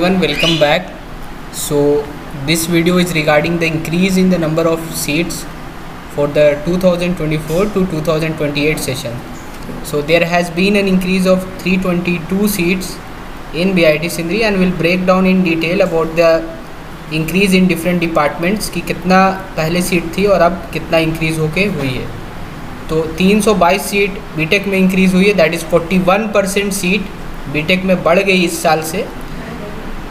everyone, welcome back. So this video is regarding the increase in the number of seats for the 2024 to 2028 session. So there has been an increase of 322 seats in BIT Sindri, and we'll break down in detail about the increase in different departments कि कितना पहले seat थी और अब कितना increase होके हुई है. तो 322 सीट बीटेक में इंक्रीज़ हुई है, दैट इज़ 41% सीट बीटेक में बढ़ गई इस साल से,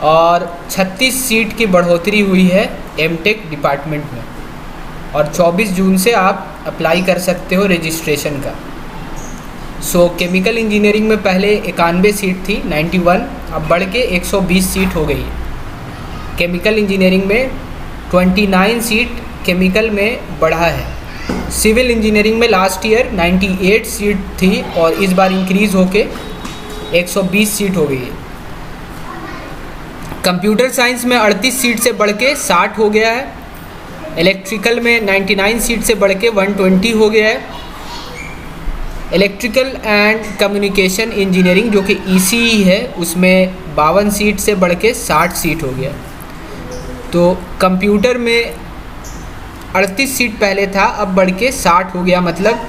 और 36 सीट की बढ़ोतरी हुई है एमटेक डिपार्टमेंट में, और 24 जून से आप अप्लाई कर सकते हो रजिस्ट्रेशन का. सो केमिकल इंजीनियरिंग में पहले 91 सीट थी 91, अब बढ़ के 120 सीट हो गई. केमिकल इंजीनियरिंग में 29 सीट केमिकल में बढ़ा है. सिविल इंजीनियरिंग में लास्ट ईयर 98 सीट थी और इस बार इंक्रीज़ होके 120 सीट हो गई है. कंप्यूटर साइंस में 38 सीट से बढ़ के 60 हो गया है. इलेक्ट्रिकल में 99 सीट से बढ़ के 120 हो गया है. इलेक्ट्रिकल एंड कम्युनिकेशन इंजीनियरिंग जो कि ECE है उसमें 52 सीट से बढ़ के 60 सीट हो गया. तो कंप्यूटर में 38 सीट पहले था, अब बढ़ के 60 हो गया, मतलब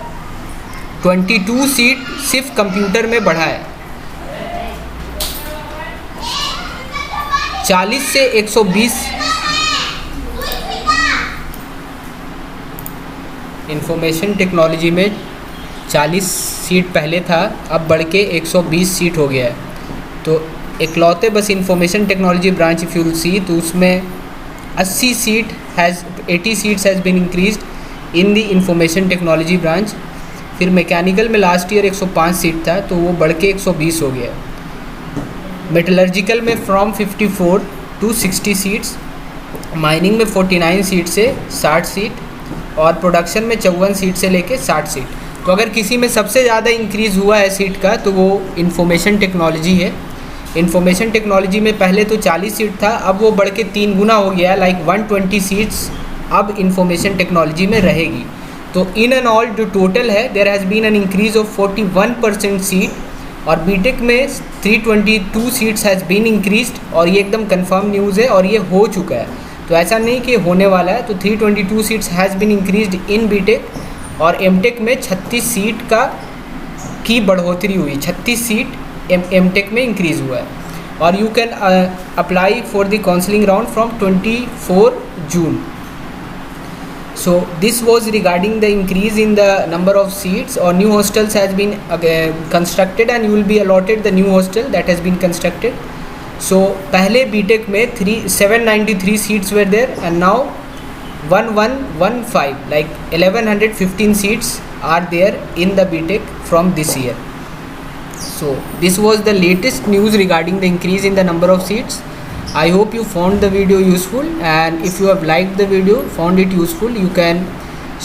22 सीट सिर्फ कंप्यूटर में बढ़ा है. 40 से 120 इंफॉर्मेशन टेक्नोलॉजी में 40 सीट पहले था, अब बढ़ के 120 सीट हो गया है. तो इकलौते बस information technology branch if you will see, तो उसमें 80 seats has been increased in the information technology branch. फिर मैकेनिकल में लास्ट ईयर 105 सीट था, तो वो बढ़ के 120 हो गया. मेटलर्जिकल में फ्रॉम 54 टू 60 सीट्स, माइनिंग में 49 सीट से 60 सीट, और प्रोडक्शन में 54 सीट से लेके 60 सीट. तो अगर किसी में सबसे ज़्यादा इंक्रीज़ हुआ है सीट का तो वो इंफॉर्मेशन टेक्नोलॉजी है. इंफॉर्मेशन टेक्नोलॉजी में पहले तो 40 सीट था, अब वो बढ़ के 3 गुना हो गया, लाइक 120 सीट्स अब इंफॉर्मेशन टेक्नोलॉजी में रहेगी. तो इन एंड ऑल जो टोटल है there has been an increase of 41% seat, और बीटेक में 322 सीट्स हैज़ बीन इंक्रीज्ड, और ये एकदम कंफर्म न्यूज़ है और ये हो चुका है. तो ऐसा नहीं कि होने वाला है. तो 322 seats has been increased in BTech, और एमटेक में 36 सीट की बढ़ोतरी हुई. 36 सीट एमटेक में इंक्रीज़ हुआ है, और you can apply for the counselling round from 24 June. So this was regarding the increase in the number of seats, or new hostels has been constructed, and you will be allotted the new hostel that has been constructed. So पहले BTech में 793 seats were there, and now 1115 like 1115 seats are there in the BTech from this year. So this was the latest news regarding the increase in the number of seats. I hope you found the video useful, and if you have liked the video, found it useful, you can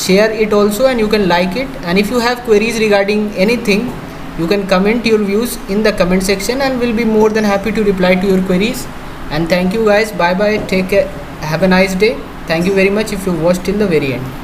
share it also, and you can like it. And if you have queries regarding anything, you can comment your views in the comment section, and we'll be more than happy to reply to your queries. And thank you guys, bye bye, take care, have a nice day. Thank you very much if you watched till the very end.